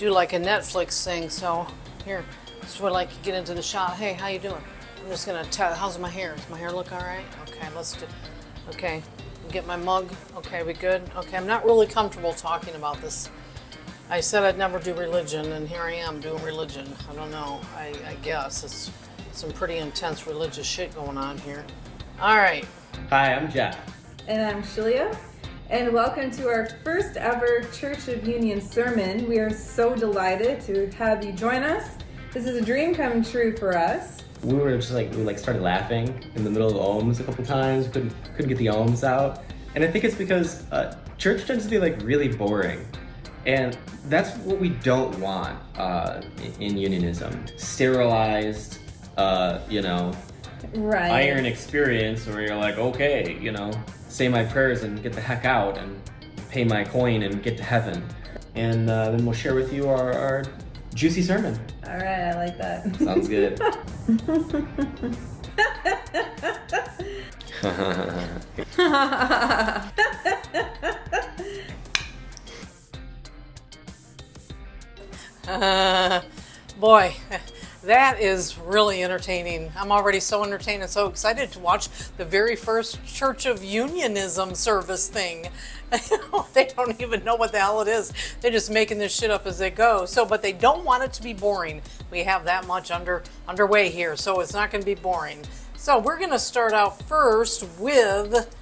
do like a Netflix thing. So here, this is where like you get into the shot. Hey, how you doing? I'm just gonna tell. How's my hair? Does my hair look all right? Okay, let's do. Okay, get my mug. Okay, we good? Okay, I'm not really comfortable talking about this. I said I'd never do religion, and here I am doing religion. I don't know. I guess it's some pretty intense religious shit going on here. All right. Hi, I'm Jeff. And I'm Shaleia. And welcome to our first ever Church of Union sermon. We are so delighted to have you join us. This is a dream come true for us. We started laughing in the middle of the ohms a couple times. Couldn't get the ohms out. And I think it's because church tends to be like really boring. And that's what we don't want in unionism. Sterilized, Right. iron experience where you're like, okay, say my prayers and get the heck out and pay my coin and get to heaven. And then we'll share with you our juicy sermon. All right, I like that. Sounds good. Boy, that is really entertaining. I'm already so entertained and so excited to watch the very first Church of Unionism service thing. They don't even know what the hell it is. They're just making this shit up as they go. But they don't want it to be boring. We have that much underway here, so it's not going to be boring. So we're going to start out first with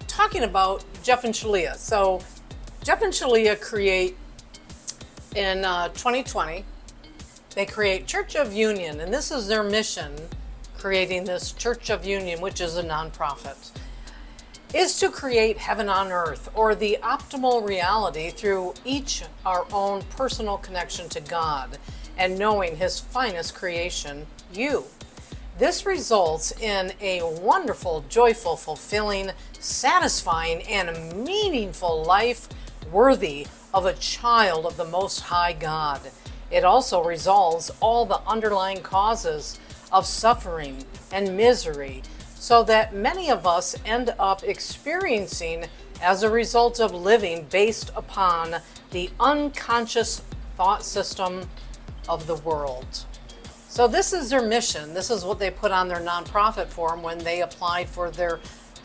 talking about Jeff and Shaleia. So Jeff and Shaleia create in 2020. They create Church of Union, and this is their mission, creating this Church of Union, which is a nonprofit, is to create heaven on earth, or the optimal reality through each our own personal connection to God and knowing His finest creation, you. This results in a wonderful, joyful, fulfilling, satisfying, and meaningful life worthy of a child of the Most High God. It also resolves all the underlying causes of suffering and misery, so that many of us end up experiencing as a result of living based upon the unconscious thought system of the world. So this is their mission. This is what they put on their nonprofit form when they applied for their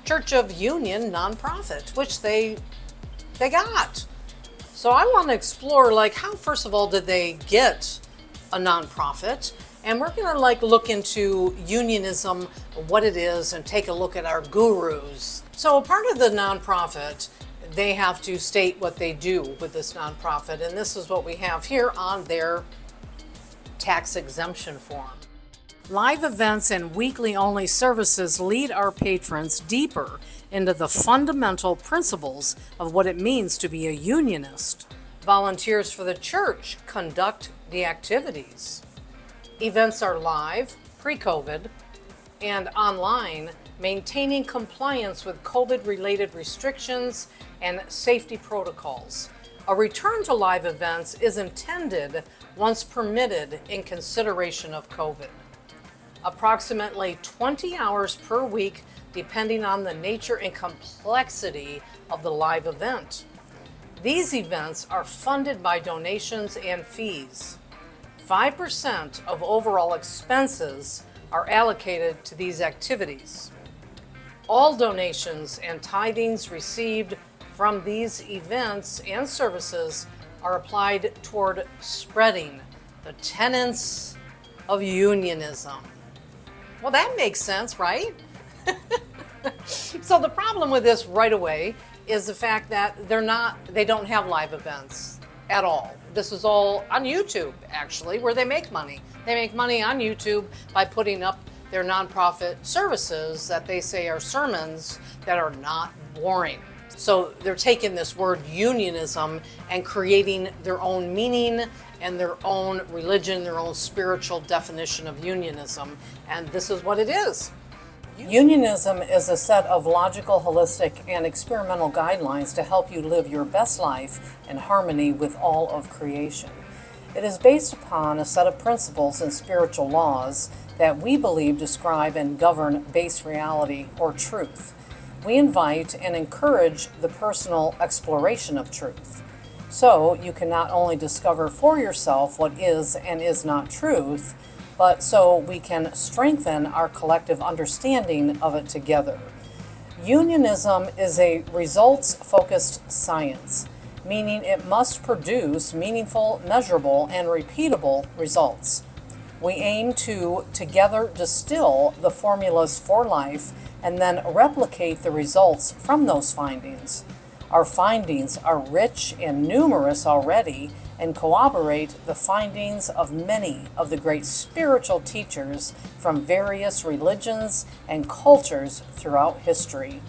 Church of Union nonprofit, which they got. So I want to explore, how, first of all, did they get a nonprofit? And we're going to look into unionism, what it is, and take a look at our gurus. So a part of the nonprofit, they have to state what they do with this nonprofit. And this is what we have here on their tax exemption form. Live events and weekly only services lead our patrons deeper into the fundamental principles of what it means to be a unionist. Volunteers for the church conduct the activities. Events are live, pre-COVID, and online, maintaining compliance with COVID-related restrictions and safety protocols. A return to live events is intended once permitted in consideration of COVID. Approximately 20 hours per week, depending on the nature and complexity of the live event. These events are funded by donations and fees. 5% of overall expenses are allocated to these activities. All donations and tithings received from these events and services are applied toward spreading the tenets of unionism. Well, that makes sense, right? So the problem with this right away is the fact that they don't have live events at all. This is all on YouTube, actually, where they make money. They make money on YouTube by putting up their nonprofit services that they say are sermons that are not boring. So they're taking this word unionism and creating their own meaning and their own religion, their own spiritual definition of unionism. And this is what it is. Unionism is a set of logical, holistic, and experimental guidelines to help you live your best life in harmony with all of creation. It is based upon a set of principles and spiritual laws that we believe describe and govern base reality or truth. We invite and encourage the personal exploration of truth. So you can not only discover for yourself what is and is not truth, but so we can strengthen our collective understanding of it together. Unionism is a results-focused science, meaning it must produce meaningful, measurable, and repeatable results. We aim to together distill the formulas for life and then replicate the results from those findings. Our findings are rich and numerous already and corroborate the findings of many of the great spiritual teachers from various religions and cultures throughout history.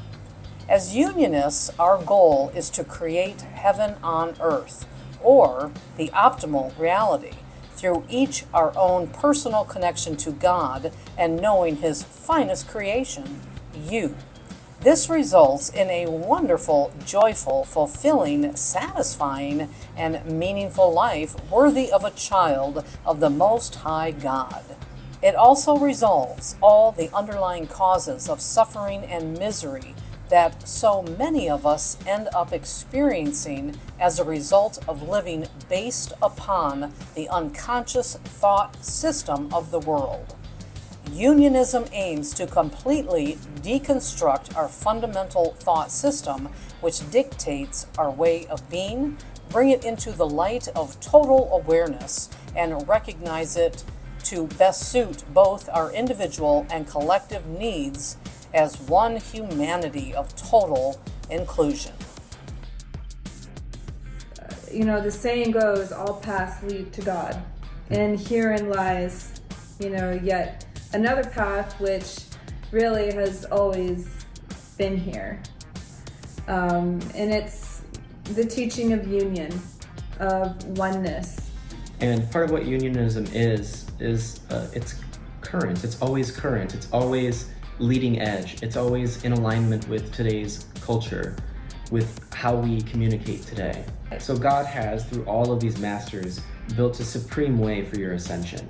As unionists, our goal is to create heaven on earth, or the optimal reality, through each our own personal connection to God and knowing His finest creation, you. This results in a wonderful, joyful, fulfilling, satisfying, and meaningful life worthy of a child of the Most High God. It also resolves all the underlying causes of suffering and misery that so many of us end up experiencing as a result of living based upon the unconscious thought system of the world. Unionism aims to completely deconstruct our fundamental thought system, which dictates our way of being, bring it into the light of total awareness, and recognize it to best suit both our individual and collective needs as one humanity of total inclusion. The saying goes, all paths lead to God. And herein lies, yet another path which really has always been here. And it's the teaching of union, of oneness. And part of what unionism is it's current. It's always current. It's always leading edge. It's always in alignment with today's culture, with how we communicate today. So God has, through all of these masters, built a supreme way for your ascension.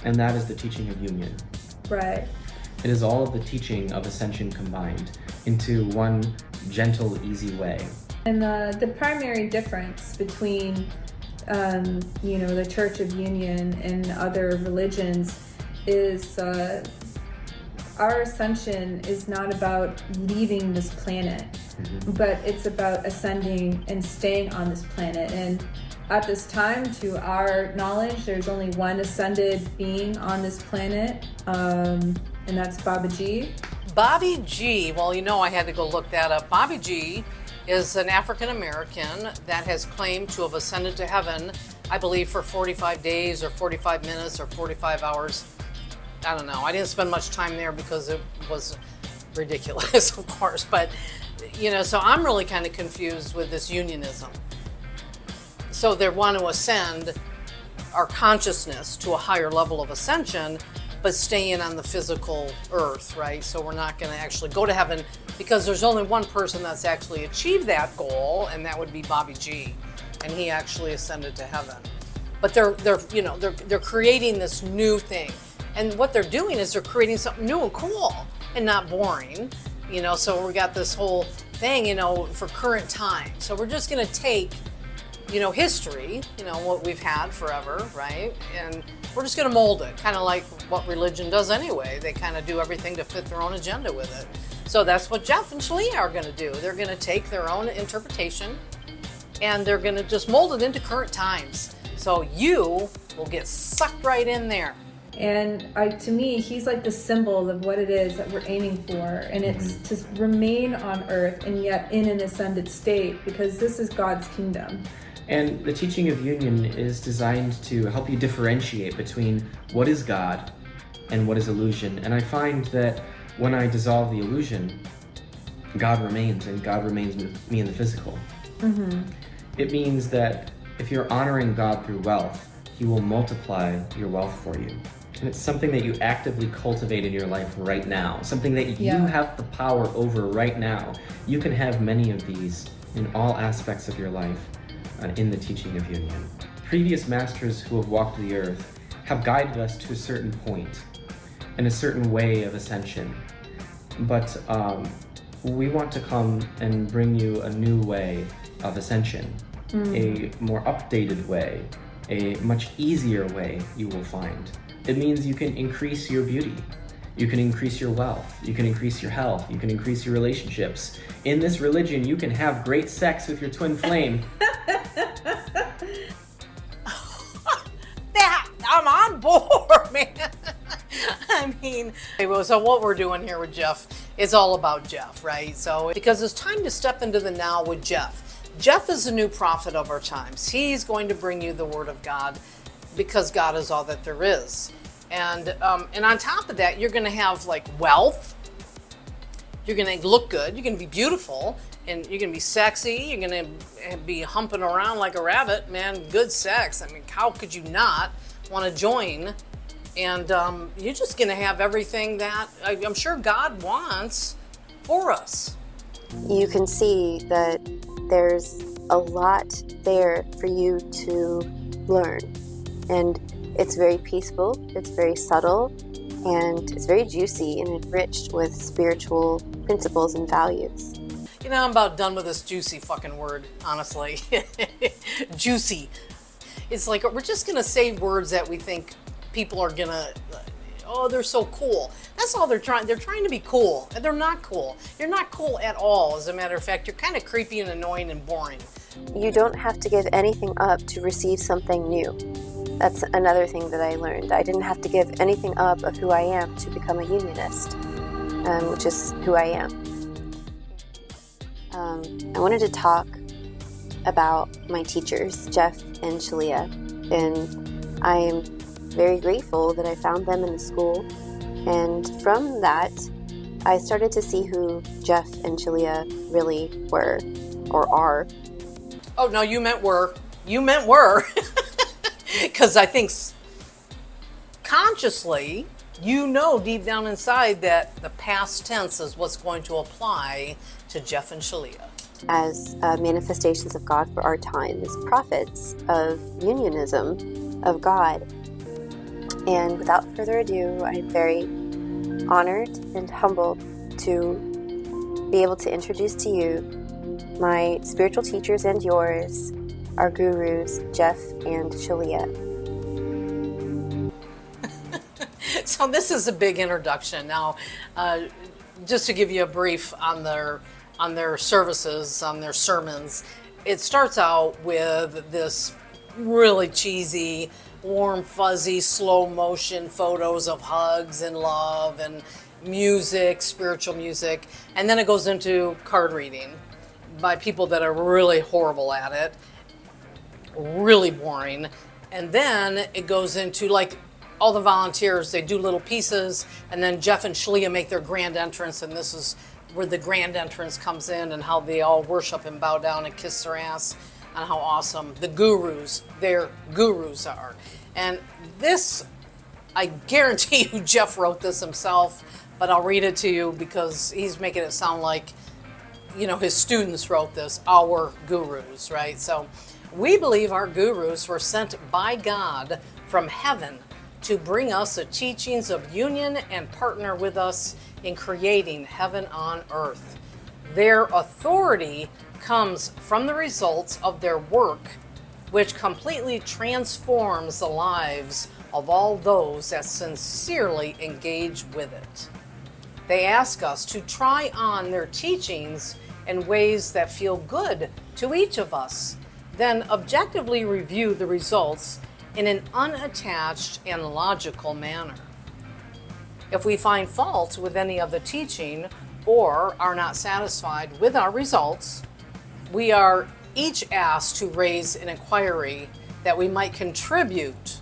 And that is the teaching of union. Right. It is all of the teaching of ascension combined into one gentle, easy way. And the primary difference between, the Church of Union and other religions is our ascension is not about leaving this planet, but it's about ascending and staying on this planet. And at this time, to our knowledge, there's only one ascended being on this planet, and that's Baba G. Bobby G. Well, I had to go look that up. Bobby G is an African American that has claimed to have ascended to heaven, I believe, for 45 days or 45 minutes or 45 hours. I don't know. I didn't spend much time there because it was ridiculous, of course. But, so I'm really kind of confused with this unionism. So they want to ascend our consciousness to a higher level of ascension, but staying on the physical earth, right? So we're not going to actually go to heaven because there's only one person that's actually achieved that goal, and that would be Bobby G. And he actually ascended to heaven. But they're creating this new thing. And what they're doing is they're creating something new and cool and not boring, so we got this whole thing, for current time. So we're just going to take, history, what we've had forever, right? And we're just going to mold it, kind of like what religion does anyway. They kind of do everything to fit their own agenda with it. So that's what Jeff and Shaleia are going to do. They're going to take their own interpretation and they're going to just mold it into current times. So you will get sucked right in there. And to me, he's like the symbol of what it is that we're aiming for. And it's to remain on earth and yet in an ascended state, because this is God's kingdom. And the teaching of union is designed to help you differentiate between what is God and what is illusion. And I find that when I dissolve the illusion, God remains, and God remains with me in the physical. It means that if you're honoring God through wealth, He will multiply your wealth for you. And it's something that you actively cultivate in your life right now, something that you have the power over right now. You can have many of these in all aspects of your life in the teaching of union. Previous masters who have walked the earth have guided us to a certain point and a certain way of ascension. But we want to come and bring you a new way of ascension. a more updated way, a much easier way you will find. It means you can increase your beauty. You can increase your wealth. You can increase your health. You can increase your relationships. In this religion, you can have great sex with your twin flame. I'm on board, man. I mean, so what we're doing here with Jeff is all about Jeff, right? So, because it's time to step into the now with Jeff. Jeff is the new prophet of our times. He's going to bring you the word of God because God is all that there is. And on top of that, you're going to have like wealth. You're going to look good. You're going to be beautiful. And you're going to be sexy. You're going to be humping around like a rabbit. Man, good sex. I mean, how could you not want to join? And you're just going to have everything that I'm sure God wants for us. You can see that there's a lot there for you to learn. And it's very peaceful, it's very subtle, and it's very juicy and enriched with spiritual principles and values. You know, I'm about done with this juicy fucking word, honestly. Juicy. It's like we're just going to say words that we think people are going to, oh, they're so cool. That's all they're trying. They're trying to be cool, and they're not cool. You're not cool at all. As a matter of fact, you're kind of creepy and annoying and boring. You don't have to give anything up to receive something new. That's another thing that I learned. I didn't have to give anything up of who I am to become a unionist, which is who I am. I wanted to talk about my teachers, Jeff and Shaleia, and I am very grateful that I found them in the school. And from that, I started to see who Jeff and Shaleia really were, or are. Oh, no, you meant were. You meant were. Because I think consciously, you know deep down inside that the past tense is what's going to apply to Jeff and Shaleia. As manifestations of God for our time, as prophets of unionism of God. And without further ado, I'm very honored and humbled to be able to introduce to you my spiritual teachers and yours, our gurus, Jeff and Shaleia. So this is a big introduction. Now, just to give you a brief on their services, on their sermons, it starts out with this really cheesy, warm, fuzzy, slow motion photos of hugs and love and music, spiritual music, and then it goes into card reading by people that are really horrible at it, really boring, and then it goes into like all the volunteers, they do little pieces, and then Jeff and Shaleia make their grand entrance, and this is where the grand entrance comes in and how they all worship and bow down and kiss their ass, and how awesome the gurus, their gurus are. And this, I guarantee you Jeff wrote this himself, but I'll read it to you because he's making it sound like, you know, his students wrote this, our gurus, right? So we believe our gurus were sent by God from heaven to bring us the teachings of union and partner with us in creating heaven on earth. Their authority comes from the results of their work, which completely transforms the lives of all those that sincerely engage with it. They ask us to try on their teachings in ways that feel good to each of us, then objectively review the results in an unattached and logical manner. If we find fault with any of the teaching or are not satisfied with our results, we are each asked to raise an inquiry that we might contribute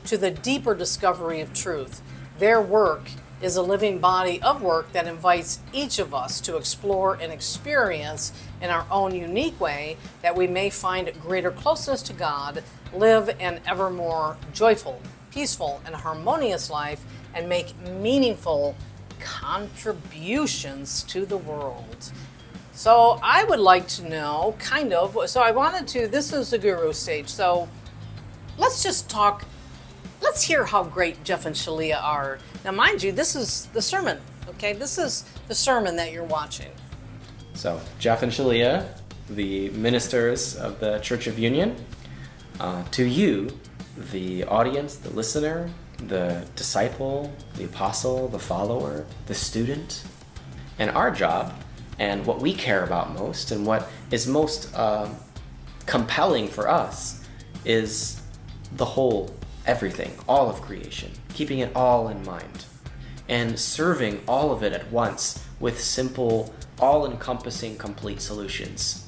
to the deeper discovery of truth. Their work is a living body of work that invites each of us to explore and experience in our own unique way that we may find greater closeness to God, live an ever more joyful, peaceful, and harmonious life, and make meaningful contributions to the world. So I would like to know, this is the guru stage, so let's just talk, let's hear how great Jeff and Shaleia are. Now mind you, this is the sermon, okay? This is the sermon that you're watching. So, Jeff and Shaleia, the ministers of the Church of Union, to you, the audience, the listener, the disciple, the apostle, the follower, the student. And our job, and what we care about most, and what is most compelling for us, is the whole, everything, all of creation, keeping it all in mind, and serving all of it at once with simple, all-encompassing, complete solutions.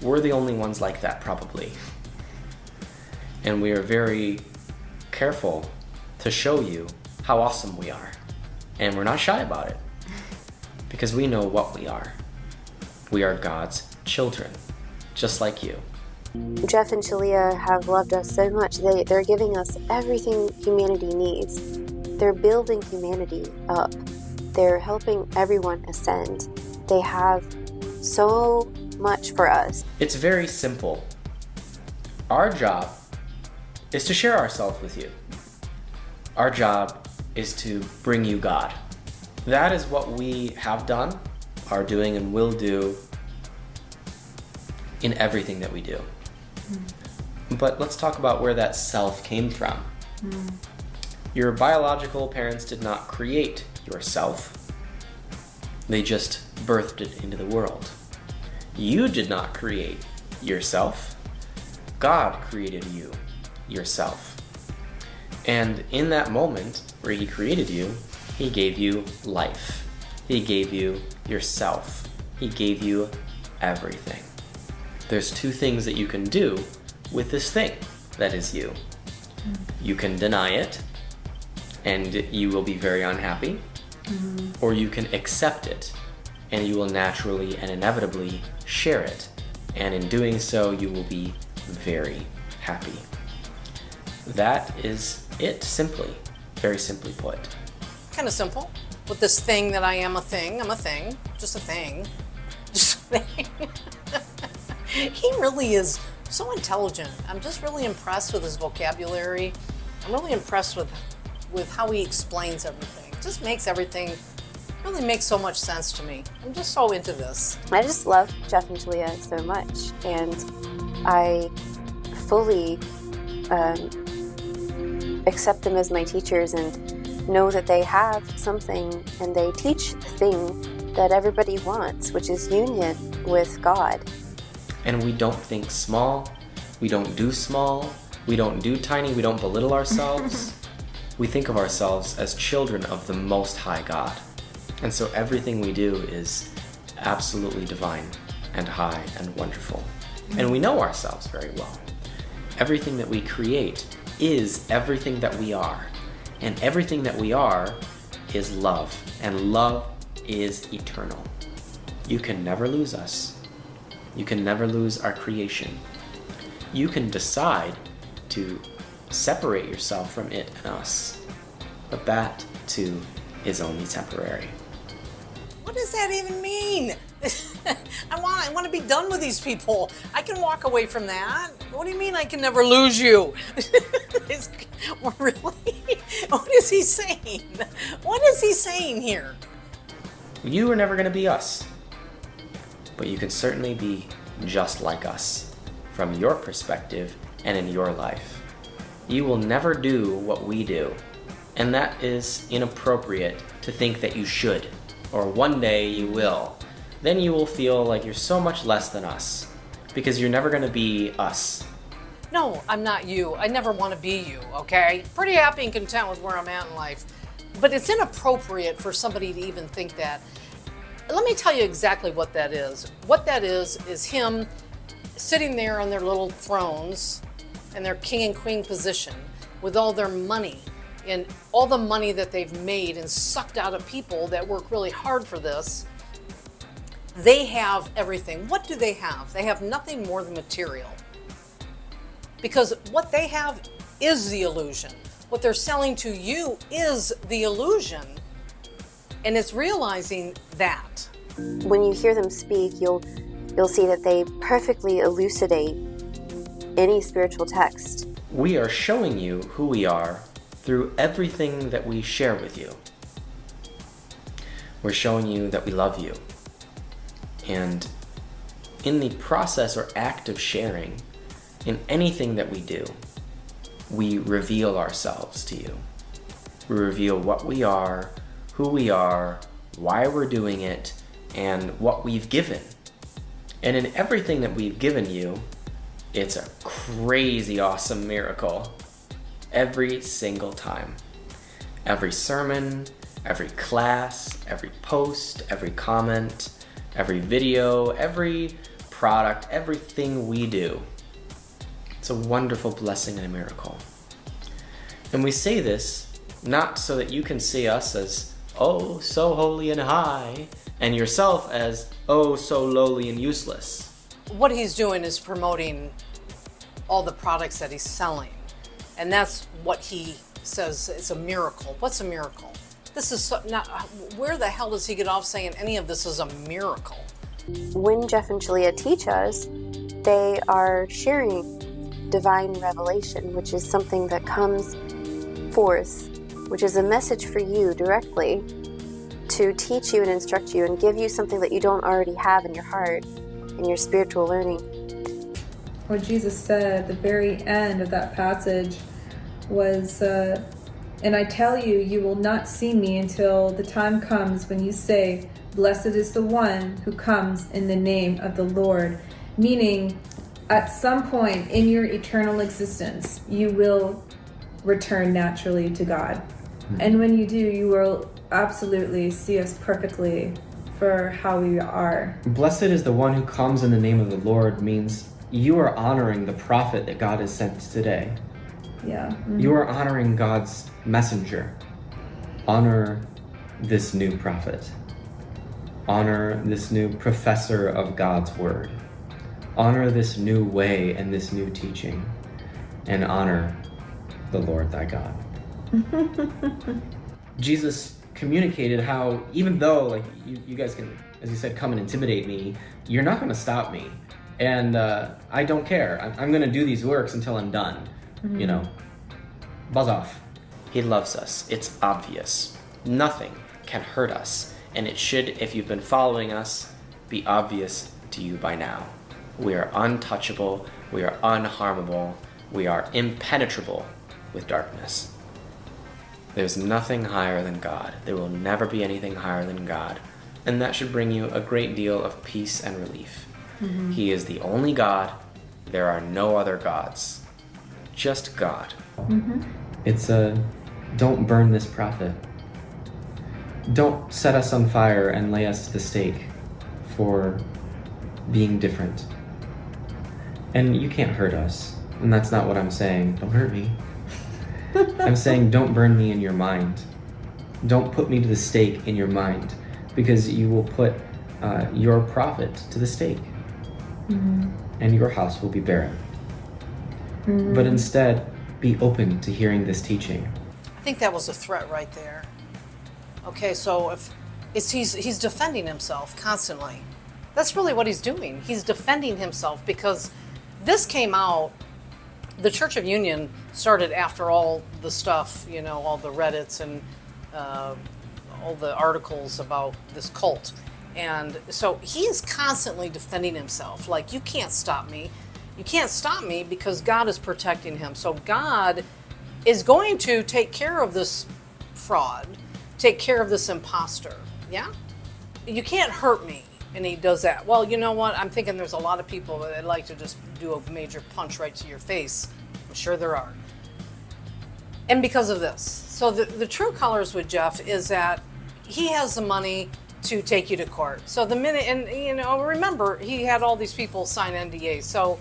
We're the only ones like that, probably. And we are very careful to show you how awesome we are. And we're not shy about it, because we know what we are. We are God's children, just like you. Jeff and Shaleia have loved us so much. They're giving us everything humanity needs. They're building humanity up. They're helping everyone ascend. They have so much for us. It's very simple. Our job is to share ourselves with you. Our job is to bring you God. That is what we have done, are doing, and will do in everything that we do. But let's talk about where that self came from. Your biological parents did not create your self. They just birthed it into the world. You did not create yourself. God created you, yourself. And in that moment where He created you, He gave you life. He gave you yourself. He gave you everything. There's two things that you can do with this thing that is you. You can deny it, and you will be very unhappy, or you can accept it, and you will naturally and inevitably share it. And in doing so, you will be very happy. That is it, simply. Very simply put. Kind of simple. With this thing that I am a thing, I'm a thing. Just a thing. Just a thing. He really is so intelligent. I'm just really impressed with his vocabulary. I'm really impressed with how he explains everything. It just makes everything, really makes so much sense to me. I'm just so into this. I just love Jeff and Shaleia so much, and I fully accept them as my teachers and know that they have something, and they teach the thing that everybody wants, which is union with God. And we don't think small, we don't do small, we don't do tiny, we don't belittle ourselves. We think of ourselves as children of the Most High God. And so everything we do is absolutely divine and high and wonderful. And we know ourselves very well. Everything that we create is everything that we are. And everything that we are is love. And love is eternal. You can never lose us. You can never lose our creation. You can decide to separate yourself from it and us. But that, too, is only temporary. What does that even mean? I want to be done with these people. I can walk away from that. What do you mean I can never lose you? Really? What is he saying? What is he saying here? You are never going to be us. But you can certainly be just like us, from your perspective and in your life. You will never do what we do, and that is inappropriate to think that you should, or one day you will. Then you will feel like you're so much less than us, because you're never going to be us. No, I'm not you. I never want to be you, okay? Pretty happy and content with where I'm at in life. But it's inappropriate for somebody to even think that. Let me tell you exactly what that is. What that is him sitting there on their little thrones in their king and queen position with all their money and all the money that they've made and sucked out of people that work really hard for this. They have everything. What do they have? They have nothing more than material. Because what they have is the illusion. What they're selling to you is the illusion. And it's realizing that. When you hear them speak, you'll see that they perfectly elucidate any spiritual text. We are showing you who we are through everything that we share with you. We're showing you that we love you. And in the process or act of sharing, in anything that we do, we reveal ourselves to you. We reveal what we are, who we are, why we're doing it, and what we've given. And in everything that we've given you, it's a crazy awesome miracle. Every single time. Every sermon, every class, every post, every comment, every video, every product, everything we do. It's a wonderful blessing and a miracle. And we say this not so that you can see us as, oh, so holy and high, and yourself as, oh, so lowly and useless. What he's doing is promoting all the products that he's selling. And that's what he says is a miracle. What's a miracle? This is not, where the hell does he get off saying any of this is a miracle? When Jeff and Shaleia teach us, they are sharing divine revelation, which is something that comes forth, which is a message for you directly to teach you and instruct you and give you something that you don't already have in your heart, in your spiritual learning. What Jesus said at the very end of that passage was, and I tell you, you will not see me until the time comes when you say, blessed is the one who comes in the name of the Lord. Meaning, at some point in your eternal existence, you will return naturally to God. And when you do, you will absolutely see us perfectly for how we are. Blessed is the one who comes in the name of the Lord means you are honoring the prophet that God has sent today. Yeah. You are honoring God's messenger. Honor this new prophet. Honor this new professor of God's word. Honor this new way and this new teaching. And honor the Lord thy God. Jesus communicated how even though like you guys can, as you said, come and intimidate me, you're not going to stop me. And I don't care. I'm going to do these works until I'm done. You know, buzz off. He loves us. It's obvious. Nothing can hurt us. And it should, if you've been following us, be obvious to you by now. We are untouchable. We are unharmable. We are impenetrable with darkness. There's nothing higher than God. There will never be anything higher than God. And that should bring you a great deal of peace and relief. He is the only God. There are no other gods. Just God. It's don't burn this prophet. Don't set us on fire and lay us to the stake for being different. And you can't hurt us. And that's not what I'm saying. Don't hurt me. I'm saying don't burn me in your mind. Don't put me to the stake in your mind, because you will put your prophet to the stake. And your house will be barren. But instead, be open to hearing this teaching. I think that was a threat right there. Okay, so he's defending himself constantly. That's really what he's doing. He's defending himself because this came out, the Church of Union started after all the stuff, you know, all the Reddits and all the articles about this cult. And so he is constantly defending himself. Like, you can't stop me. You can't stop me because God is protecting him. So God is going to take care of this fraud, take care of this imposter. Yeah? You can't hurt me. And he does that. Well, you know what? I'm thinking there's a lot of people that like to just do a major punch right to your face. I'm sure there are. And because of this. So the true colors with Jeff is that he has the money to take you to court. So the minute, and you know, remember, he had all these people sign NDAs. So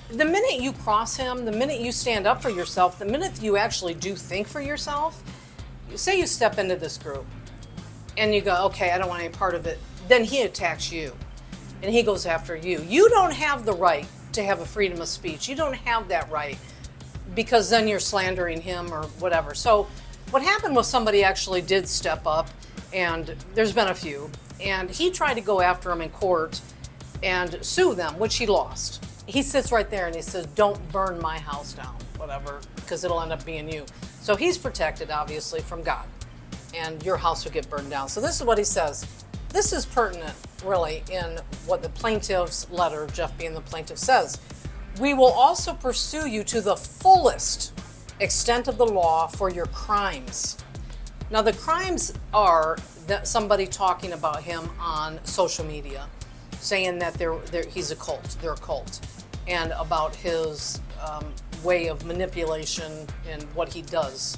the minute you cross him, the minute you stand up for yourself, the minute you actually do think for yourself, say you step into this group and you go, okay, I don't want any part of it. Then he attacks you and he goes after you. You don't have the right to have a freedom of speech. You don't have that right because then you're slandering him or whatever. So what happened was somebody actually did step up, and there's been a few, and he tried to go after him in court and sue them, which he lost. He sits right there and he says, don't burn my house down, whatever, because it'll end up being you. So he's protected, obviously, from God, and your house will get burned down. So this is what he says. this is pertinent, really, in what the plaintiff's letter, Jeff being the plaintiff, says. We will also pursue you to the fullest extent of the law for your crimes. Now, the crimes are that somebody talking about him on social media, saying that he's a cult, they're a cult, and about his way of manipulation and what he does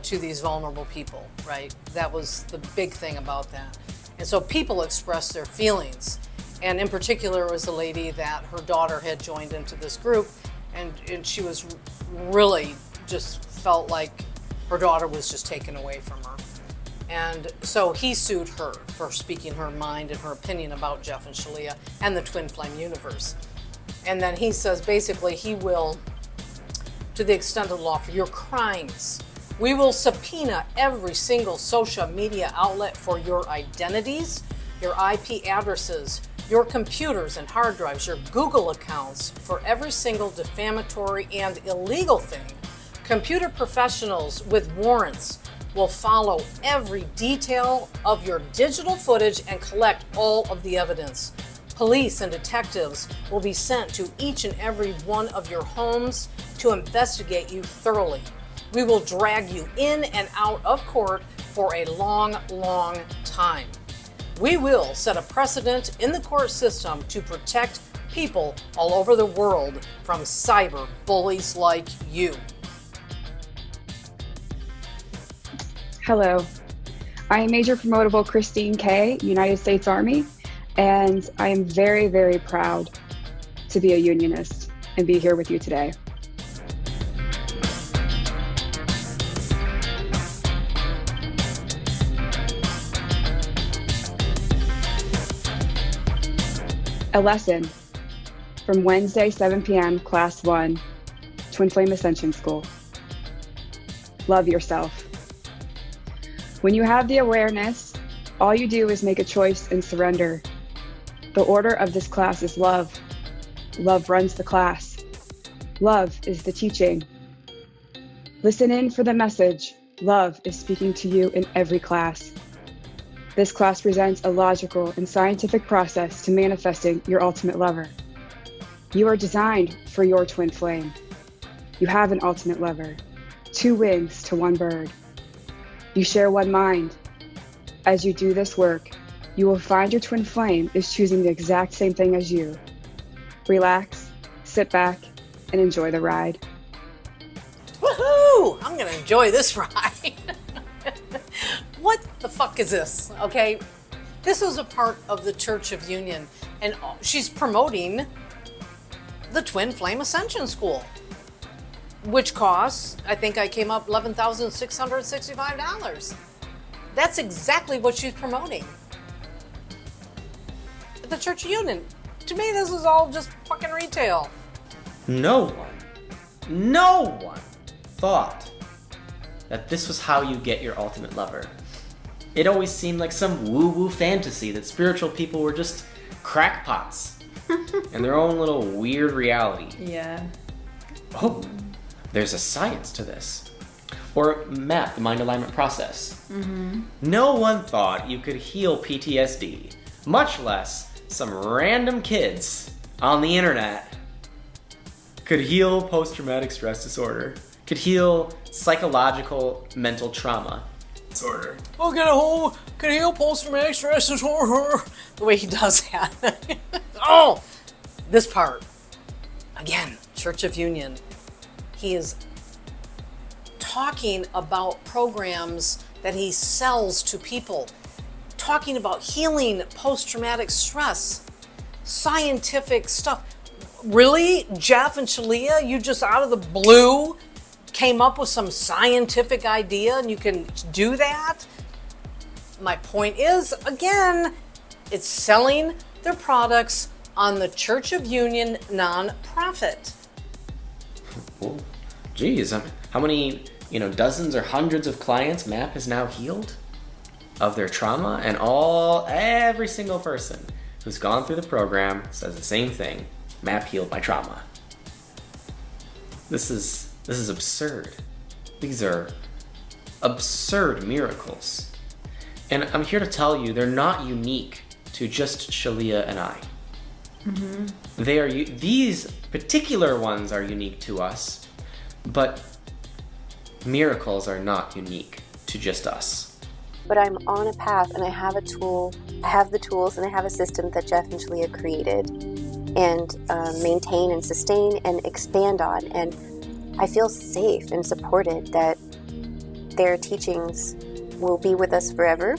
to these vulnerable people, right? That was the big thing about that. And so people expressed their feelings. And in particular, it was a lady that her daughter had joined into this group, and she was really just felt like her daughter was just taken away from her. And so he sued her for speaking her mind and her opinion about Jeff and Shaleia and the Twin Flame universe. And then he says basically he will, to the extent of the law, for your crimes, we will subpoena every single social media outlet for your identities, your IP addresses, your computers and hard drives, your Google accounts, for every single defamatory and illegal thing. Computer professionals with warrants will follow every detail of your digital footage and collect all of the evidence. Police and detectives will be sent to each and every one of your homes to investigate you thoroughly. We will drag you in and out of court for a long, long time. We will set a precedent in the court system to protect people all over the world from cyber bullies like you. Hello, I am Major Promotable Christine K., United States Army, and I am very, very proud to be a unionist and be here with you today. A lesson from Wednesday, 7 p.m., Class 1, Twin Flame Ascension School. Love yourself. When you have the awareness, all you do is make a choice and surrender. The order of this class is love. Love runs the class. Love is the teaching. Listen in for the message. Love is speaking to you in every class. This class presents a logical and scientific process to manifesting your ultimate lover. You are designed for your twin flame. You have an ultimate lover, 2 wings to 1 bird. You share one mind. As you do this work, you will find your twin flame is choosing the exact same thing as you. Relax, sit back, and enjoy the ride. Woohoo! I'm gonna enjoy this ride. What the fuck is this? Okay, this is a part of the Church of Union, and she's promoting the Twin Flame Ascension School, which costs, I think I came up $11,665. That's exactly what she's promoting. The Church of Union. To me, this is all just fucking retail. No one thought that this was how you get your ultimate lover. It always seemed like some woo-woo fantasy that spiritual people were just crackpots in their own little weird reality. Yeah. Oh, there's a science to this. Or MAP, the mind alignment process. Mm-hmm. No one thought you could heal PTSD, much less some random kids on the internet could heal post-traumatic stress disorder, could heal psychological mental trauma disorder. Oh, can heal post-traumatic stress disorder. The way he does that. Oh, this part. Again, Church of Union. He is talking about programs that he sells to people, talking about healing post-traumatic stress, scientific stuff. Really, Jeff and Shaleia, you just out of the blue came up with some scientific idea and you can do that? My point is, again, it's selling their products on the Church of Union non-profit. Oh, geez, how many, dozens or hundreds of clients MAP has now healed of their trauma, and every single person who's gone through the program says the same thing: MAP healed my trauma. This is absurd. These are absurd miracles. And I'm here to tell you, they're not unique to just Shaleia and I. These particular ones are unique to us, but miracles are not unique to just us. But I'm on a path, and I have a tool. I have the tools, and I have a system that Jeff and Shaleia created and maintain and sustain and expand on. And I feel safe and supported that their teachings will be with us forever,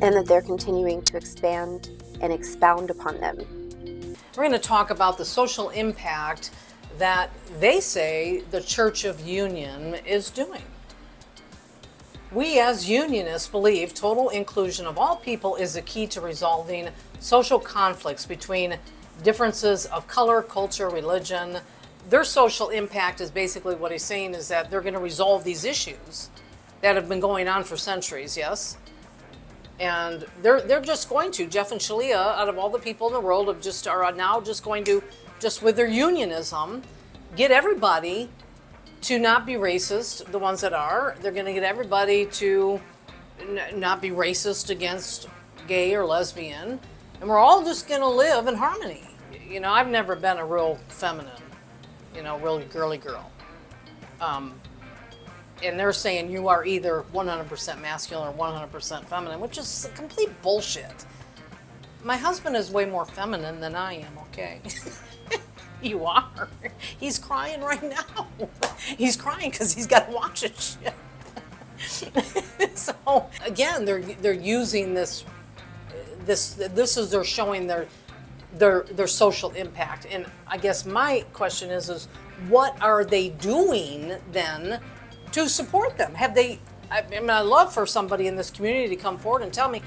and that they're continuing to expand and expound upon them. We're going to talk about the social impact that they say the Church of Union is doing. We as unionists believe total inclusion of all people is the key to resolving social conflicts between differences of color, culture, religion. Their social impact is basically what he's saying is that they're going to resolve these issues that have been going on for centuries, yes? And they're just going to, Jeff and Shaleia, out of all the people in the world, are now just going to, just with their unionism, get everybody to not be racist, the ones that are. They're going to get everybody to not be racist against gay or lesbian. And we're all just going to live in harmony. You know, I've never been a real feminine, real girly girl. And they're saying you are either 100% masculine or 100% feminine, which is complete bullshit. My husband is way more feminine than I am, okay? You are. He's crying right now. He's crying because he's got to watch this shit. So again, they're using this is they're showing their social impact. And I guess my question is what are they doing then to support them? I love for somebody in this community to come forward and tell me,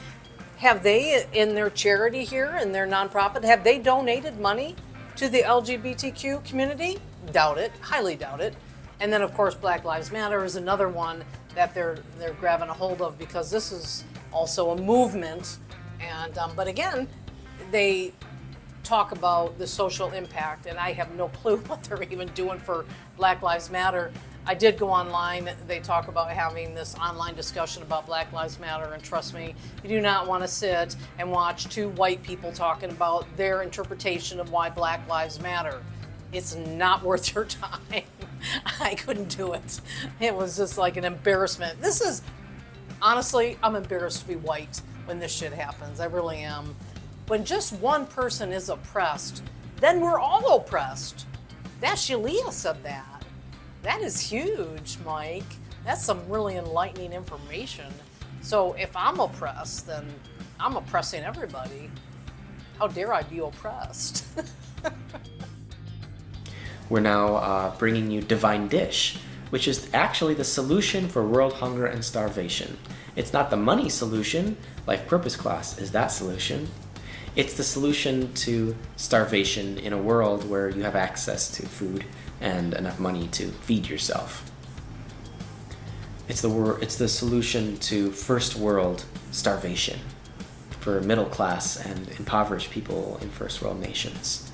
have they, in their charity here, in their nonprofit, have they donated money to the LGBTQ community? Doubt it, highly doubt it. And then of course Black Lives Matter is another one that they're grabbing a hold of, because this is also a movement. And but again, they talk about the social impact, and I have no clue what they're even doing for Black Lives Matter. I did go online. They talk about having this online discussion about Black Lives Matter, and trust me, you do not want to sit and watch two white people talking about their interpretation of why Black Lives Matter. It's not worth your time. I couldn't do it. It was just like an embarrassment. Honestly, I'm embarrassed to be white when this shit happens. I really am. When just one person is oppressed, then we're all oppressed. That Shaleia said that. That is huge, Mike. That's some really enlightening information. So if I'm oppressed, then I'm oppressing everybody. How dare I be oppressed? We're now bringing you Divine Dish, which is actually the solution for world hunger and starvation. It's not the money solution. Life Purpose Class is that solution. It's the solution to starvation in a world where you have access to food and enough money to feed yourself. It's the solution to first world starvation for middle class and impoverished people in first world nations.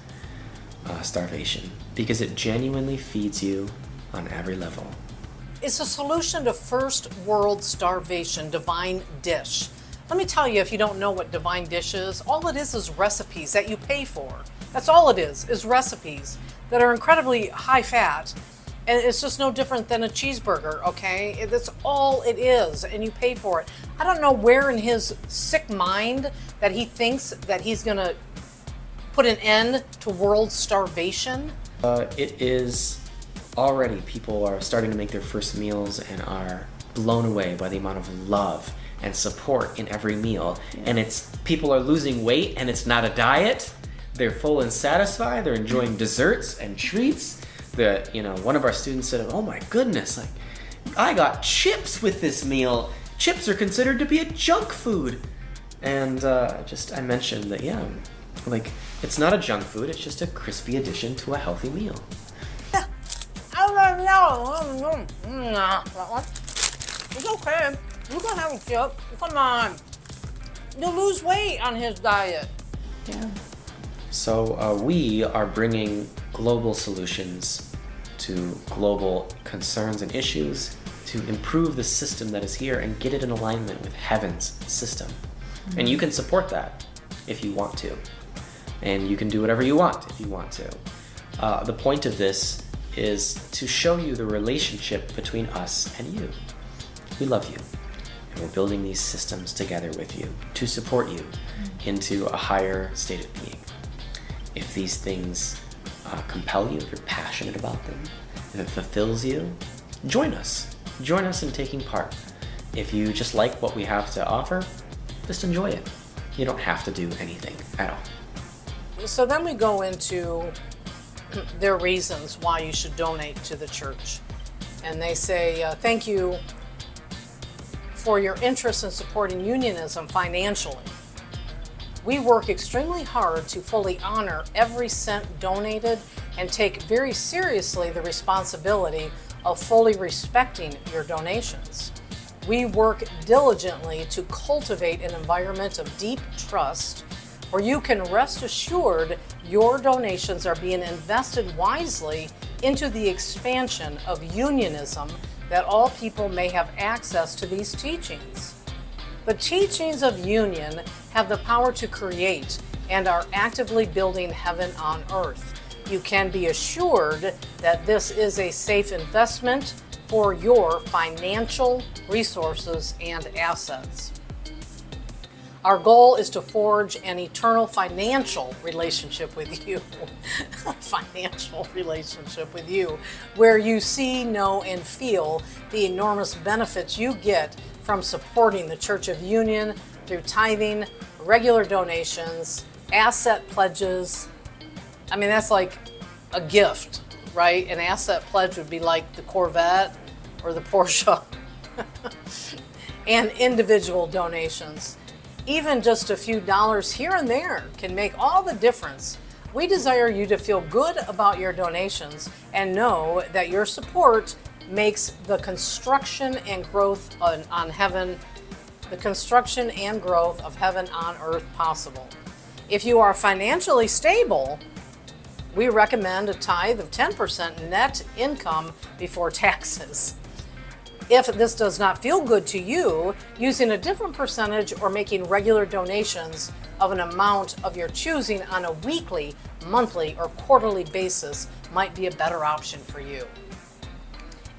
Starvation, because it genuinely feeds you on every level. It's a solution to first world starvation, Divine Dish. Let me tell you, if you don't know what Divine Dish is, all it is recipes that you pay for. That's all it is recipes that are incredibly high fat. And it's just no different than a cheeseburger, okay? That's all it is, and you pay for it. I don't know where in his sick mind that he thinks that he's gonna put an end to world starvation. It is already, people are starting to make their first meals and are blown away by the amount of love and support in every meal. And people are losing weight, and it's not a diet. They're full and satisfied. They're enjoying desserts and treats. One of our students said, "Oh my goodness, I got chips with this meal. Chips are considered to be a junk food." And I mentioned that, it's not a junk food. It's just a crispy addition to a healthy meal. It's okay. You can have a chip. Come on. You'll lose weight on his diet. Yeah. So we are bringing global solutions to global concerns and issues to improve the system that is here and get it in alignment with heaven's system. And you can support that if you want to. And you can do whatever you want if you want to. The point of this is to show you the relationship between us and you. We love you. And we're building these systems together with you to support you into a higher state of being. If these things compel you, if you're passionate about them, if it fulfills you, join us. Join us in taking part. If you just like what we have to offer, just enjoy it. You don't have to do anything at all. So then we go into their reasons why you should donate to the church. And they say, thank you for your interest in supporting unionism financially. We work extremely hard to fully honor every cent donated and take very seriously the responsibility of fully respecting your donations. We work diligently to cultivate an environment of deep trust where you can rest assured your donations are being invested wisely into the expansion of unionism, that all people may have access to these teachings. The teachings of union have the power to create and are actively building heaven on earth. You can be assured that this is a safe investment for your financial resources and assets. Our goal is to forge an eternal financial relationship with you. Financial relationship with you, where you see, know, and feel the enormous benefits you get from supporting the Church of Union through tithing, regular donations, asset pledges. I mean, that's like a gift, right? An asset pledge would be like the Corvette or the Porsche. And individual donations. Even just a few dollars here and there can make all the difference. We desire you to feel good about your donations and know that your support makes the construction and growth on heaven, the construction and growth of heaven on earth possible. If you are financially stable, we recommend a tithe of 10% net income before taxes. If this does not feel good to you, using a different percentage or making regular donations of an amount of your choosing on a weekly, monthly, or quarterly basis might be a better option for you.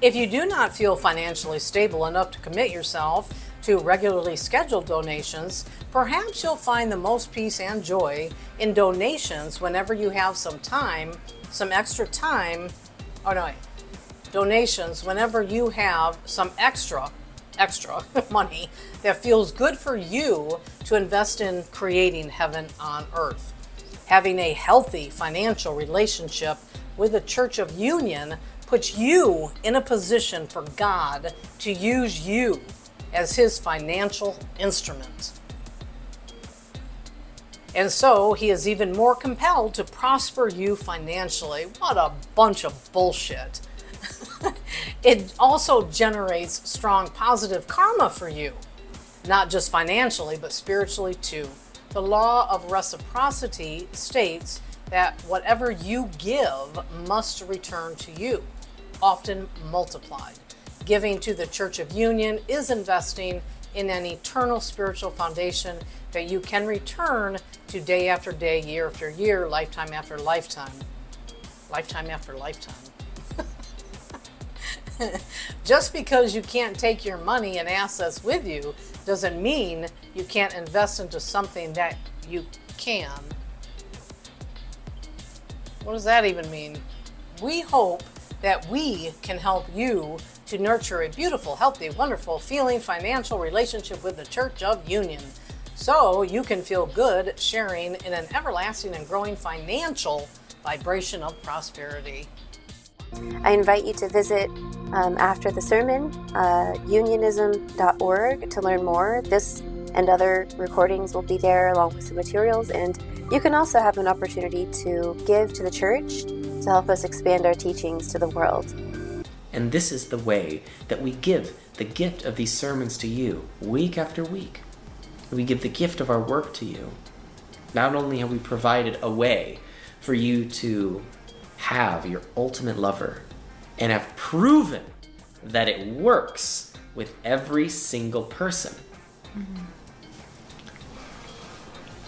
If you do not feel financially stable enough to commit yourself to regularly scheduled donations, perhaps you'll find the most peace and joy in donations whenever you have some time, some extra time, donations whenever you have some extra money that feels good for you to invest in creating heaven on earth. Having a healthy financial relationship with the Church of Union puts you in a position for God to use you as his financial instrument. And so he is even more compelled to prosper you financially. What a bunch of bullshit. It also generates strong positive karma for you, not just financially, but spiritually too. The law of reciprocity states that whatever you give must return to you, often multiplied. Giving to the Church of Union is investing in an eternal spiritual foundation that you can return to day after day, year after year, lifetime after lifetime. Lifetime after lifetime. Just because you can't take your money and assets with you doesn't mean you can't invest into something that you can. What does that even mean? We hope that we can help you to nurture a beautiful, healthy, wonderful, feeling financial relationship with the Church of Union, so you can feel good sharing in an everlasting and growing financial vibration of prosperity. I invite you to visit after the sermon, unionism.org, to learn more. This and other recordings will be there along with some materials, and you can also have an opportunity to give to the church to help us expand our teachings to the world. And this is the way that we give the gift of these sermons to you week after week. We give the gift of our work to you. Not only have we provided a way for you to have your ultimate lover and have proven that it works with every single person.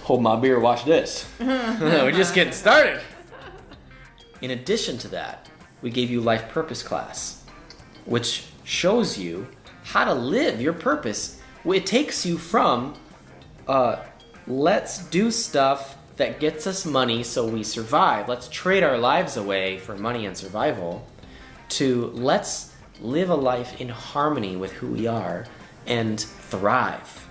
Hold my beer, watch this. We're just getting started. In addition to that, we gave you Life Purpose class, which shows you how to live your purpose. It takes you from let's do stuff that gets us money so we survive, let's trade our lives away for money and survival, to let's live a life in harmony with who we are and thrive.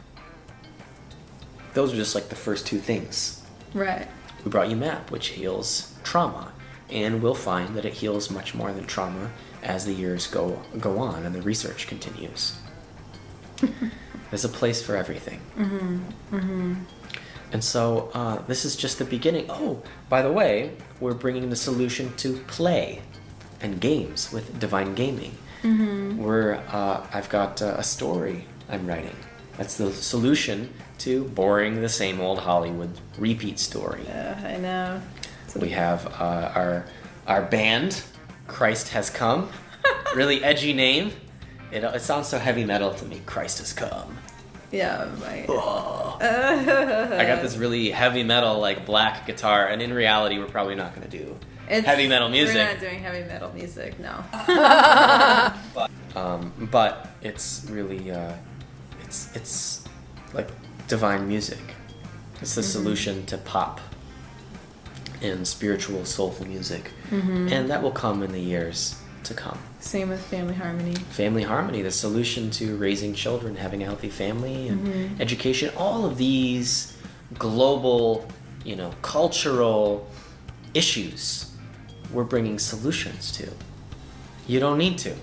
Those are just like the first two things. Right. We brought you MAP, which heals trauma, and we'll find that it heals much more than trauma as the years go on and the research continues. There's a place for everything. And so this is just the beginning. Oh, by the way, we're bringing the solution to play and games with Divine Gaming. I've got a story I'm writing. That's the solution to boring the same old Hollywood repeat story. I know. We have our band, Christ Has Come. Really edgy name. It sounds so heavy metal to me. Christ Has Come. Yeah, right. I got this really heavy metal, like black guitar, and in reality, we're probably not going to do heavy metal music. We're not doing heavy metal music, no. But it's really, it's like divine music. It's the solution to pop and spiritual, soulful music, and that will come in the years to come. Same with family harmony. Family harmony, the solution to raising children, having a healthy family, and education. All of these global, cultural issues, we're bringing solutions to. You don't need to.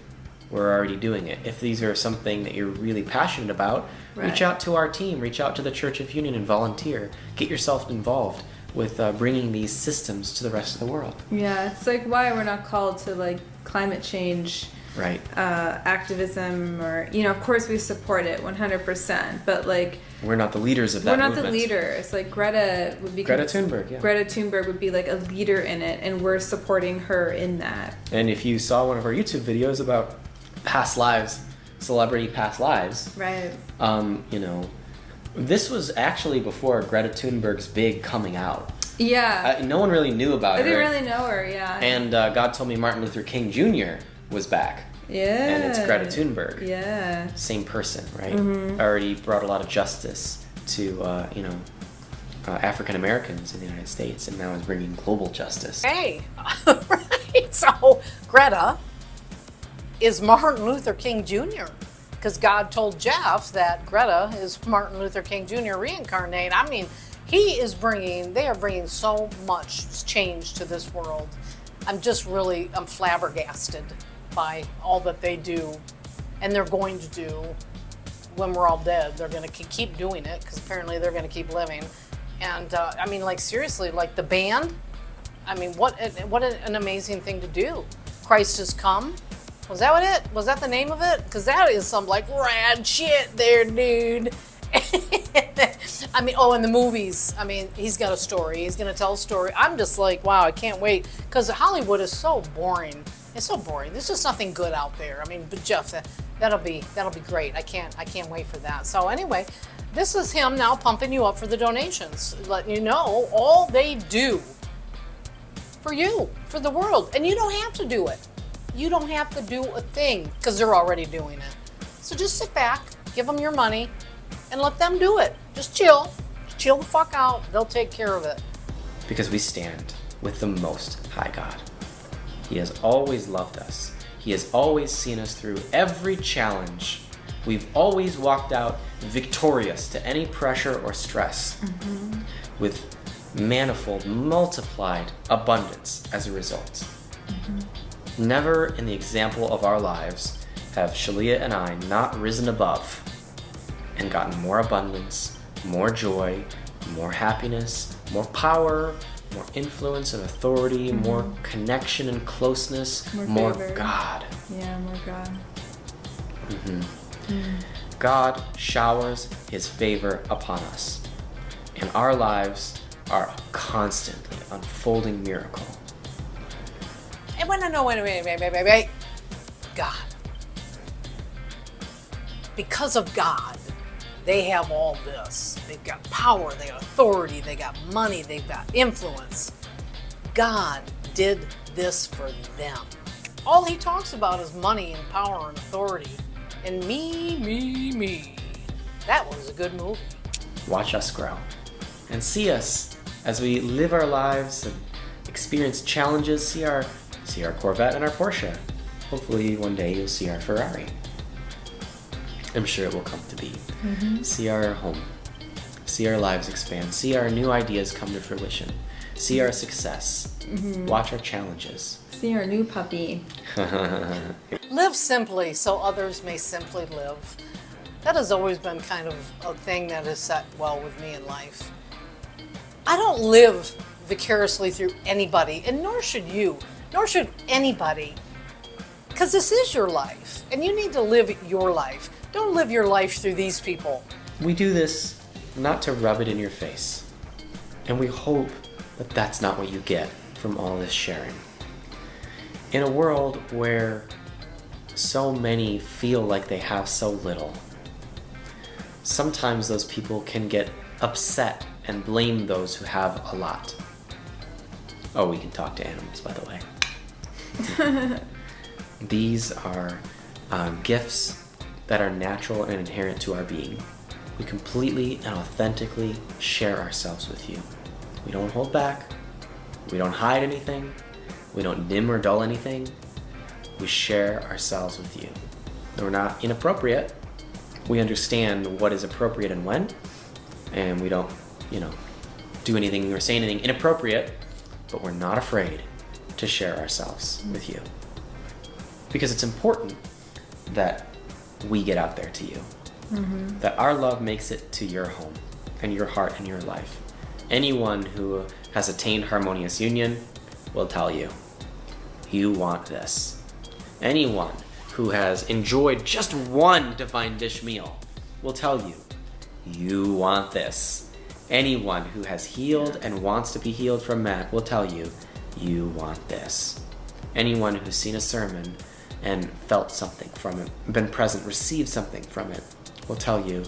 We're already doing it. If these are something that you're really passionate about, reach out to our team, reach out to the Church of Union and volunteer. Get yourself involved with bringing these systems to the rest of the world. Yeah, it's like why we're not called to like climate change activism, or of course we support it 100%, but like we're not the leaders of that movement. We're not the leaders. Like Greta Thunberg. Yeah. Greta Thunberg would be like a leader in it, and we're supporting her in that. And if you saw one of our YouTube videos about past lives, celebrity past lives, right? This was actually before Greta Thunberg's big coming out. Yeah. No one really knew about her. I didn't really know her, yeah. And God told me Martin Luther King Jr. was back. Yeah. And it's Greta Thunberg. Yeah. Same person, right? Already brought a lot of justice to, African Americans in the United States, and now is bringing global justice. Hey, right. So Greta is Martin Luther King Jr. Because God told Jeff that Greta is Martin Luther King Jr. reincarnate. I mean, they are bringing so much change to this world. I'm flabbergasted by all that they do, and they're going to do when we're all dead. They're going to keep doing it, because apparently they're going to keep living. And seriously, like the band, what an amazing thing to do. Christ Has Come. Was that the name of it? Because that is some like rad shit there, dude. And the movies. He's got a story. He's going to tell a story. I'm just like, wow, I can't wait. Because Hollywood is so boring. It's so boring. There's just nothing good out there. But Jeff, that'll be great. I can't wait for that. So anyway, this is him now pumping you up for the donations, letting you know all they do for you, for the world, and you don't have to do it. You don't have to do a thing because they're already doing it. So just sit back, give them your money, and let them do it. Just chill the fuck out. They'll take care of it. Because we stand with the Most High God. He has always loved us. He has always seen us through every challenge. We've always walked out victorious to any pressure or stress, with manifold, multiplied abundance as a result. Never in the example of our lives have Shaleia and I not risen above and gotten more abundance, more joy, more happiness, more power, more influence and authority, more connection and closeness, more God. Yeah, more God. God showers His favor upon us, and our lives are a constantly unfolding miracle. Wait. God. because of God, they have all this. They've got power, they got authority, they got money, they've got influence. God did this for them. All he talks about is money and power and authority. And me. That was a good movie. Watch us grow and see us as we live our lives and experience challenges. See our Corvette and our Porsche. Hopefully one day you'll see our Ferrari. I'm sure it will come to be. See our home. See our lives expand. See our new ideas come to fruition. See our success. Watch our challenges. See our new puppy. Live simply so others may simply live. That has always been kind of a thing that has set well with me in life. I don't live vicariously through anybody, and nor should you, nor should anybody, because this is your life, and you need to live your life. Don't live your life through these people. We do this not to rub it in your face, and we hope that that's not what you get from all this sharing. In a world where so many feel like they have so little, sometimes those people can get upset and blame those who have a lot. Oh, we can talk to animals, by the way. These are gifts that are natural and inherent to our being. We completely and authentically share ourselves with you. We don't hold back. We don't hide anything. We don't dim or dull anything. We share ourselves with you. We're not inappropriate. We understand what is appropriate and when, and we don't, do anything or say anything inappropriate, but we're not afraid to share ourselves with you. Because it's important that we get out there to you. That our love makes it to your home and your heart and your life. Anyone who has attained harmonious union will tell you, you want this. Anyone who has enjoyed just one divine dish meal will tell you, you want this. Anyone who has healed and wants to be healed from that will tell you, you want this. Anyone who's seen a sermon and felt something from it, been present, received something from it, will tell you,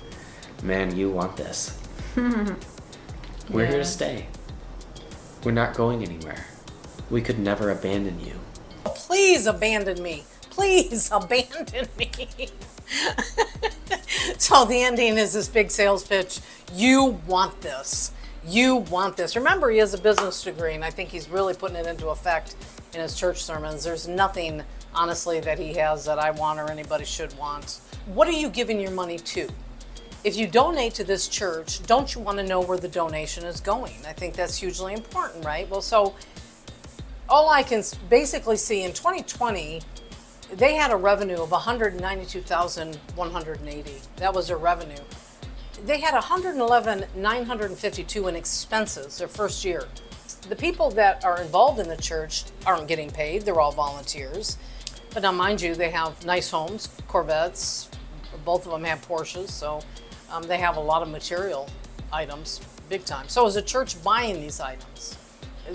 man, you want this. We're here to stay. We're not going anywhere. We could never abandon you. Please abandon me. Please abandon me. So the ending is this big sales pitch. You want this. You want this. Remember, he has a business degree, and I think he's really putting it into effect in his church sermons. There's nothing, honestly, that he has that I want or anybody should want. What are you giving your money to? If you donate to this church, don't you want to know where the donation is going? I think that's hugely important, right? Well, so all I can basically see in 2020, they had a revenue of $192,180. That was their revenue. They had $111,952 in expenses their first year. The people that are involved in the church aren't getting paid. They're all volunteers. But now, mind you, they have nice homes, Corvettes. Both of them have Porsches, so they have a lot of material items, big time. So is the church buying these items?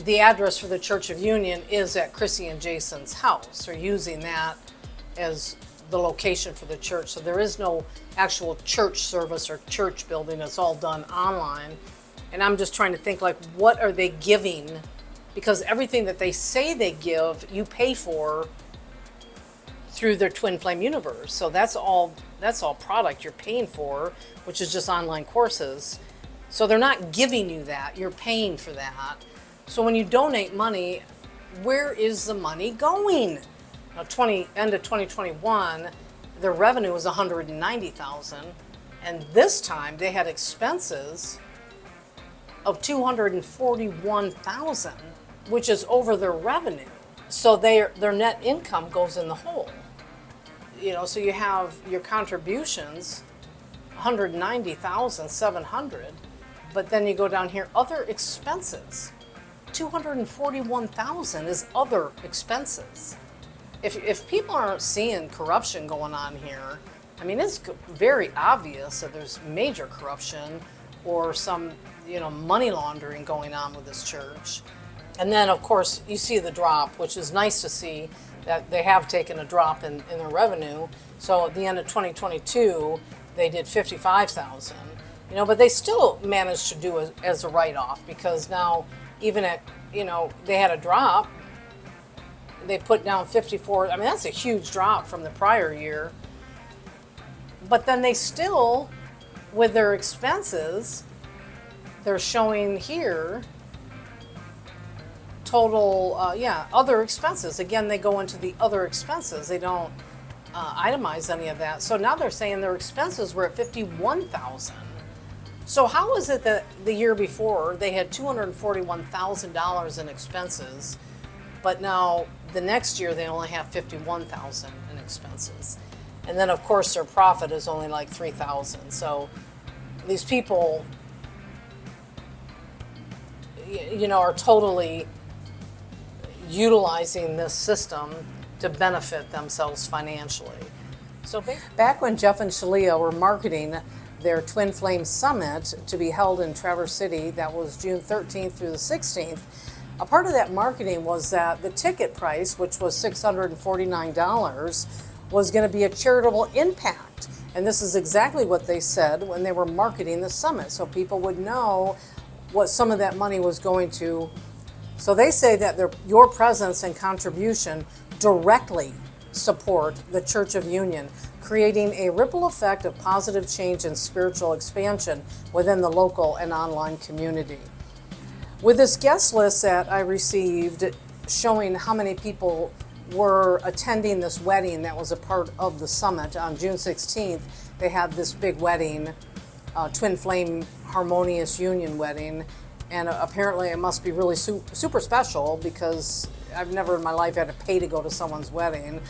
The address for the Church of Union is at Chrissy and Jason's house. They're using that as the location for the church. So there is no actual church service or church building. It's all done online. And I'm just trying to think, like, what are they giving? Because everything that they say they give, you pay for through their Twin Flame universe. So that's all product you're paying for, which is just online courses. So they're not giving you that, you're paying for that. So when you donate money, where is the money going? Now, end of 2021, their revenue was $190,000, and this time they had expenses of $241,000, which is over their revenue. So their net income goes in the hole. So you have your contributions, $190,700, but then you go down here, other expenses. $241,000 is other expenses. If people aren't seeing corruption going on here, I mean, it's very obvious that there's major corruption or some, money laundering going on with this church. And then, of course, you see the drop, which is nice to see that they have taken a drop in their revenue. So at the end of 2022, they did 55,000. You know, but they still managed to do it as a write-off, because now even at, you know, they had a drop. They put down 54. I mean, that's a huge drop from the prior year. But then they still, with their expenses, they're showing here total, other expenses. Again, they go into the other expenses. They don't itemize any of that. So now they're saying their expenses were at 51,000. So how is it that the year before they had $241,000 in expenses, but now the next year they only have 51,000 in expenses? And then of course their profit is only like 3,000. So these people, you know, are totally utilizing this system to benefit themselves financially. So back when Jeff and Shaleia were marketing their Twin Flame Summit to be held in Traverse City, that was June 13th through the 16th, a part of that marketing was that the ticket price, which was $649, was going to be a charitable impact. And this is exactly what they said when they were marketing the summit, so people would know what some of that money was going to. So they say that your presence and contribution directly support the Church of Union, creating a ripple effect of positive change and spiritual expansion within the local and online community. With this guest list that I received showing how many people were attending this wedding that was a part of the summit on June 16th, they had this big wedding, Twin Flame Harmonious Union wedding, and apparently it must be really super special, because I've never in my life had to pay to go to someone's wedding.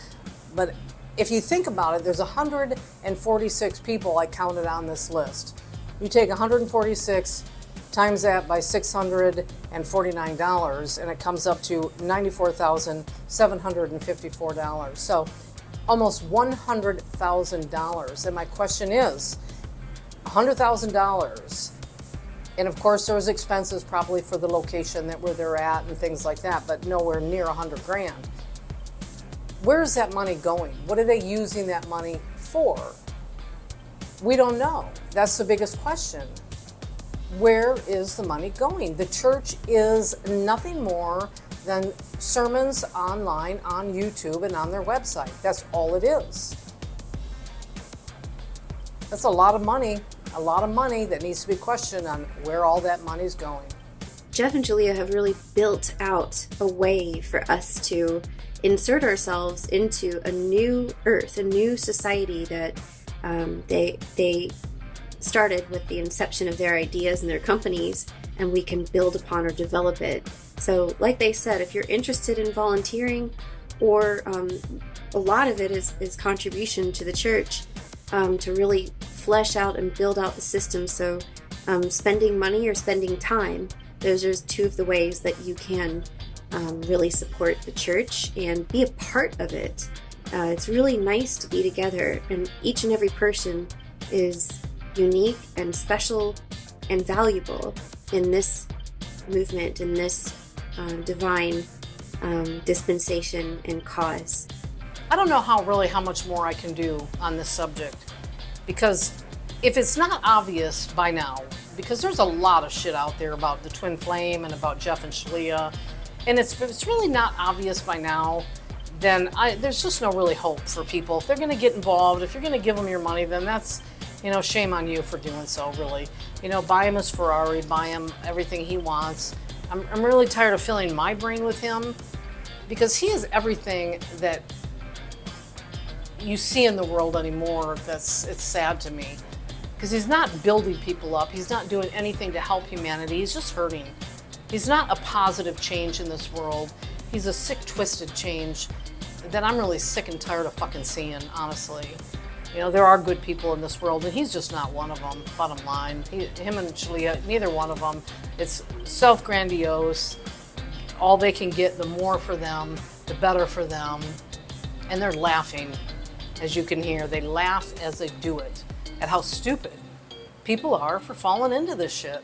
But if you think about it, there's 146 people I counted on this list. You take 146 times that by $649, and it comes up to $94,754. So almost $100,000. And my question is, $100,000, and of course there was expenses probably for the location where they're at and things like that, but nowhere near 100 grand. Where is that money going? What are they using that money for? We don't know. That's the biggest question. Where is the money going? The church is nothing more than sermons online on YouTube and on their website. That's all it is. That's a lot of money that needs to be questioned on where all that money's going. Jeff and Shaleia have really built out a way for us to insert ourselves into a new earth, a new society that they started with the inception of their ideas and their companies, and we can build upon or develop it. So like they said, if you're interested in volunteering, or a lot of it is contribution to the church, to really flesh out and build out the system. So spending money or spending time, those are two of the ways that you can really support the church and be a part of it. It's really nice to be together, and each and every person is unique and special and valuable in this movement, in this divine dispensation and cause. I don't know how much more I can do on this subject, because if it's not obvious by now, because there's a lot of shit out there about the Twin Flame and about Jeff and Shaleia, and if it's really not obvious by now, then there's just no really hope for people. If they're going to get involved, if you're going to give them your money, then that's, shame on you for doing so, really. Buy him his Ferrari, buy him everything he wants. I'm really tired of filling my brain with him, because he is everything that you see in the world anymore. It's sad to me, because he's not building people up. He's not doing anything to help humanity. He's just hurting. He's not a positive change in this world. He's a sick, twisted change that I'm really sick and tired of fucking seeing, honestly. There are good people in this world, and he's just not one of them, bottom line. Him and Shaleia, neither one of them. It's self-grandiose. All they can get, the more for them, the better for them. And they're laughing, as you can hear. They laugh as they do it, at how stupid people are for falling into this shit.